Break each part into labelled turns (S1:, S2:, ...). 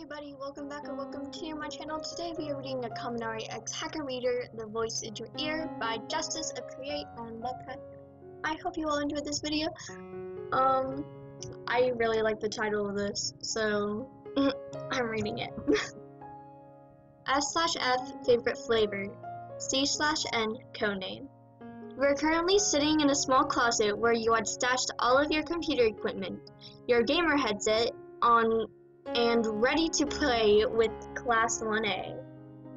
S1: everybody, welcome back or welcome to my channel. Today we are reading a Kaminari X Hacker Reader, The Voice in Your Ear by Justice of Create and Lovecraft. I hope you all enjoyed this video. I really like the title of this, so I'm reading it. S/F favorite flavor, C/N codename. We're currently sitting in a small closet where you had stashed all of your computer equipment, your gamer headset on and ready to play with Class 1A.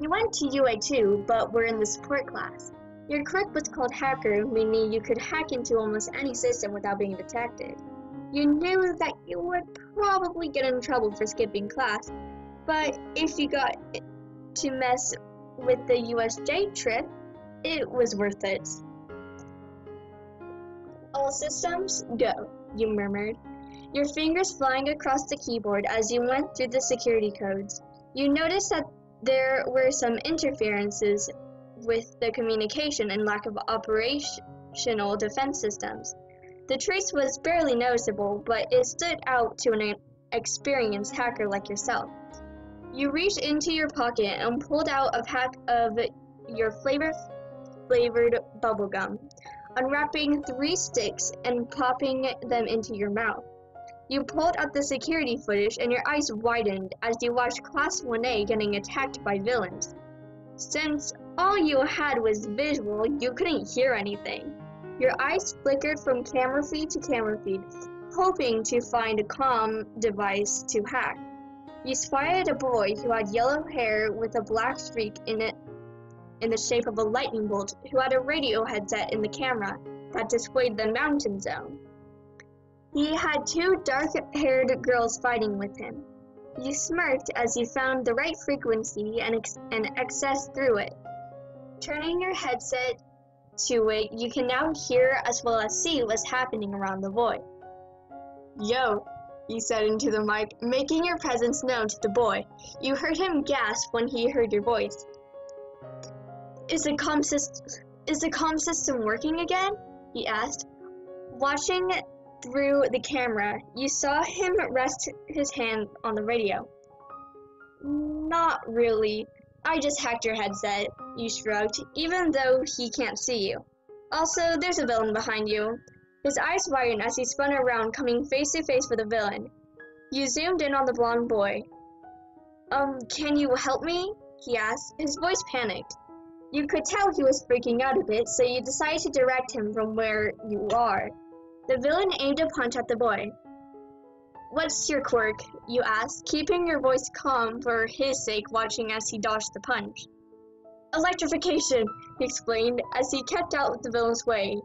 S1: You went to UA too, but were in the support class. Your quirk was called Hacker, meaning you could hack into almost any system without being detected. You knew that you would probably get in trouble for skipping class, but if you got to mess with the USJ trip, it was worth it. All systems, go, you murmured, your fingers flying across the keyboard as you went through the security codes. You noticed that there were some interferences with the communication and lack of operational defense systems. The trace was barely noticeable, but it stood out to an experienced hacker like yourself. You reached into your pocket and pulled out a pack of your flavored bubblegum, unwrapping 3 sticks and popping them into your mouth. You pulled out the security footage and your eyes widened as you watched Class 1A getting attacked by villains. Since all you had was visual, you couldn't hear anything. Your eyes flickered from camera feed to camera feed, hoping to find a comm device to hack. You spotted a boy who had yellow hair with a black streak in it in the shape of a lightning bolt, who had a radio headset in the camera that displayed the mountain zone. He had 2 dark-haired girls fighting with him. You smirked as you found the right frequency and accessed through it. Turning your headset to it, you can now hear as well as see what's happening around the boy. Yo, he said into the mic, making your presence known to the boy. You heard him gasp when he heard your voice. Is the comm system working again? He asked. Watching through the camera, you saw him rest his hand on the radio. Not really. I just hacked your headset, you shrugged, even though he can't see you. Also, there's a villain behind you. His eyes widened as he spun around, coming face to face with the villain. You zoomed in on the blonde boy. Can you help me? He asked. His voice panicked. You could tell he was freaking out a bit, so you decided to direct him from where you are. The villain aimed a punch at the boy. What's your quirk? You asked, keeping your voice calm for his sake, watching as he dodged the punch. Electrification, he explained as he kept out the villain's way.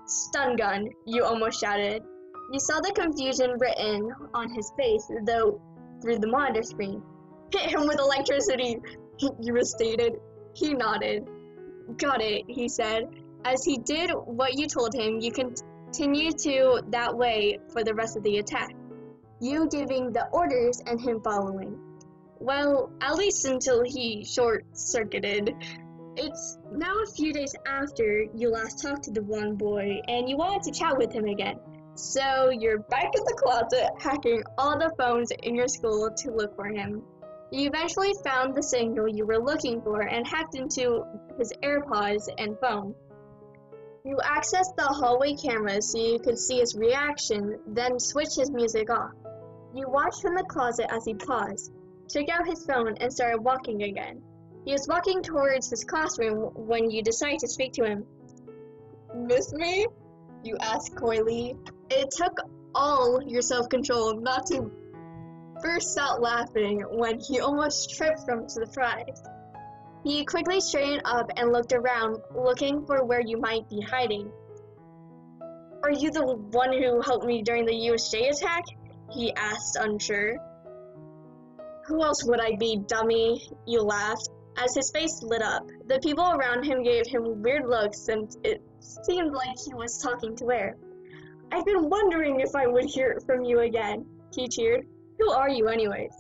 S1: Stun gun, you almost shouted. You saw the confusion written on his face, though, through the monitor screen. Hit him with electricity, you restated. He nodded. Got it, he said. As he did what you told him, you continued to that way for the rest of the attack, you giving the orders and him following. Well, at least until he short-circuited. It's now a few days after you last talked to the blonde boy, and you wanted to chat with him again. So you're back in the closet, hacking all the phones in your school to look for him. You eventually found the signal you were looking for and hacked into his AirPods and phone. You accessed the hallway cameras so you could see his reaction, then switched his music off. You watched from the closet as he paused, took out his phone, and started walking again. He was walking towards his classroom when you decided to speak to him. Miss me? You asked coyly. It took all your self-control not to burst out laughing when he almost tripped from surprise. He quickly straightened up and looked around, looking for where you might be hiding. Are you the one who helped me during the USJ attack? He asked, unsure. Who else would I be, dummy? You laughed, as his face lit up. The people around him gave him weird looks, and it seemed like he was talking to air. I've been wondering if I would hear from you again, he cheered. Who are you anyways?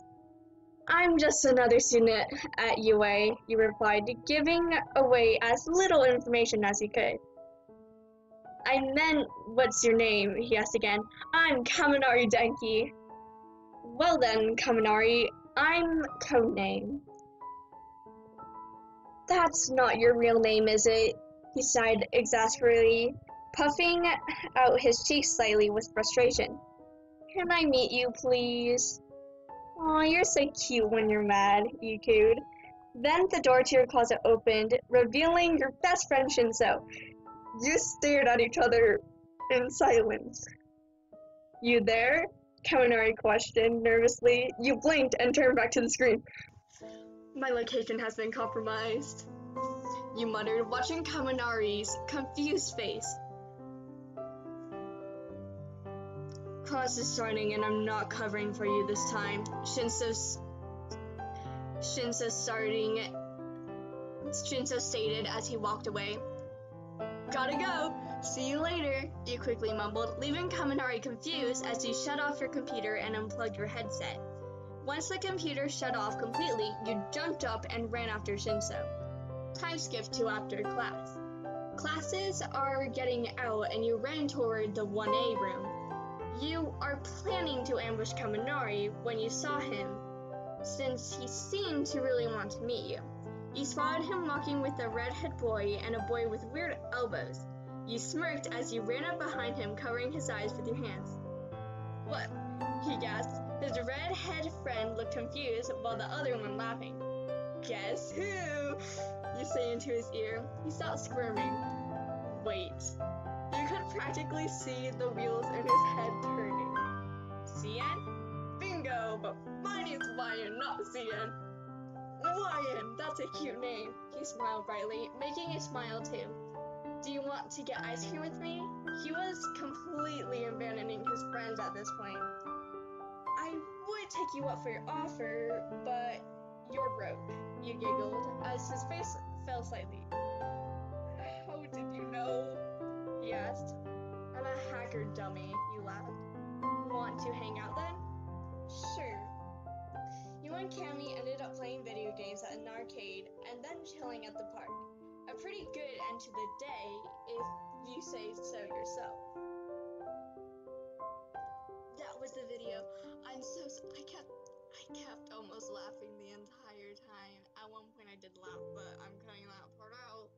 S1: I'm just another student at UA, you replied, giving away as little information as he could. I meant, what's your name? He asked again. I'm Kaminari Denki. Well then, Kaminari, I'm codename. That's not your real name, is it? He sighed exasperatedly, puffing out his cheeks slightly with frustration. Can I meet you, please? Aw, you're so cute when you're mad, you cooed. Then the door to your closet opened, revealing your best friend Shinso. You stared at each other in silence. You there? Kaminari questioned nervously. You blinked and turned back to the screen. My location has been compromised, you muttered, watching Kaminari's confused face. Class is starting and I'm not covering for you this time. Shinso stated as he walked away. Gotta go! See you later, you quickly mumbled, leaving Kaminari confused as you shut off your computer and unplugged your headset. Once the computer shut off completely, you jumped up and ran after Shinso. Time skipped to after class. Classes are getting out and you ran toward the 1A room. You are planning to ambush Kaminari when you saw him, since he seemed to really want to meet you. You spotted him walking with a redhead boy and a boy with weird elbows. You smirked as you ran up behind him, covering his eyes with your hands. What? He gasped. His redhead friend looked confused, while the other one laughing. Guess who? You say into his ear. He stopped squirming. Wait. You could practically see the wheels in his head turning. Cien? Bingo, but my name's Ryan, not Cien. Ryan, that's a cute name. He smiled brightly, making a smile too. Do you want to get ice cream with me? He was completely abandoning his friends at this point. I would take you up for your offer, but you're broke, you giggled, as his face fell slightly. How did you know? He asked. I'm a hacker, dummy, you laughed. Want to hang out then? Sure. You and Cammy ended up playing video games at an arcade and then chilling at the park. A pretty good end to the day, if you say so yourself. That was the video. I kept almost laughing the entire time. At one point I did laugh, but I'm cutting that part out.